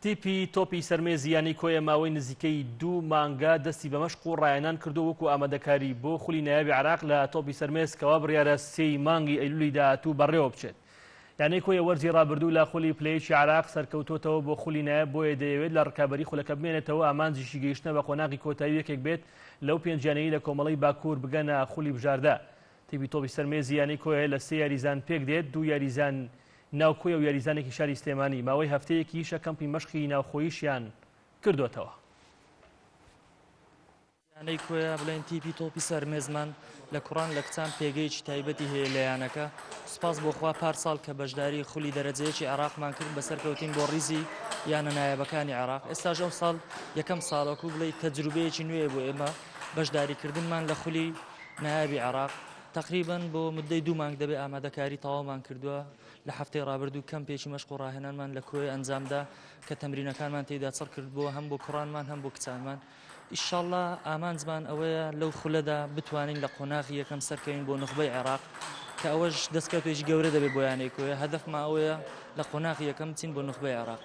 تیپی تۆپی سەرمێزیانی کۆیە ماوەی نزیکەی 2 مانگا دەستی بە مەشق و ڕایەنان کردو وەکو ئامادەکاری بۆ خولی نایابی عێراق لە تۆپی سەرمێز کەوا بڕیارە 3 مانگی ئەیلولی داهاتوو بەڕێوە بچێت. یانەی کۆیە وەرزی ڕابردوو لە خولی پلەیەکی عێراق سەرکەوتوتەوە بۆ خولی نایاب بۆیە دەیەوێت لە ڕکابەری خولەکە بمێنێتەوە ئامانجیشی گەیشتنە بە قۆناغی کۆتایی یەکێک بێت لەو پێنجانەیی لە کۆمەڵی باکوور بگەنە خولی بژاردا. تیپی تۆپی سەرمێزی یانەی کۆیە لە 3 یاریزان پێک دێت، 2 یاریزان ناوکۆیە و یاریزانێکی شاری سلێمانی ماوەی هەفتەیەکی شەکەمپی مەشقی ناوخۆییشیان کردوتەوە. یانەی کۆیە بڵێن تیپی تۆپی سەرمێزمان لە کوڕان لە کچان پێگەیەکی تایبەتی هەیە لە یانەکە. سوپاس بۆخوا پارساڵ کە بەشداری خولی دەرەجەیەکی عێراقمان کرد بەسەرکەوتین بۆ ڕیزی یانە نایابەکانی عێراق. ئێستاژ ئەو ساڵ یەکەم ساڵەکو بڵێ تەجروبەیەکی نوێ بۆ ئێمە بەشداریکردنمان لە خولی نایابی عێراق. تقریبا بۆ مدەی 2 مانگ دەبێ ئامادەکاری تەواومان کردووە. لە هەفتەی ڕابردوو کەمپێکی مەشق و ڕاهێنانمان لە کۆی ئەنجامدا کە تەمرینەکانمان تێدا چڕ کرد بۆ هەم بۆ کوڕانمان هەم بۆ کچانمان. ئیشەڵڵا ئامانجمان ئەوەیە لەو خولەدا بتوانین لە قۆناغی یەکەم سەرکەوین بۆ نخبەی عێراق کە ئەوەش دەستکەوتێکی گەورە دەبێت بۆ یانەی کۆیە. هەدەفمان ئەوەیە لە قۆناغی یەکەم بچین بۆ نخبەی عێراق.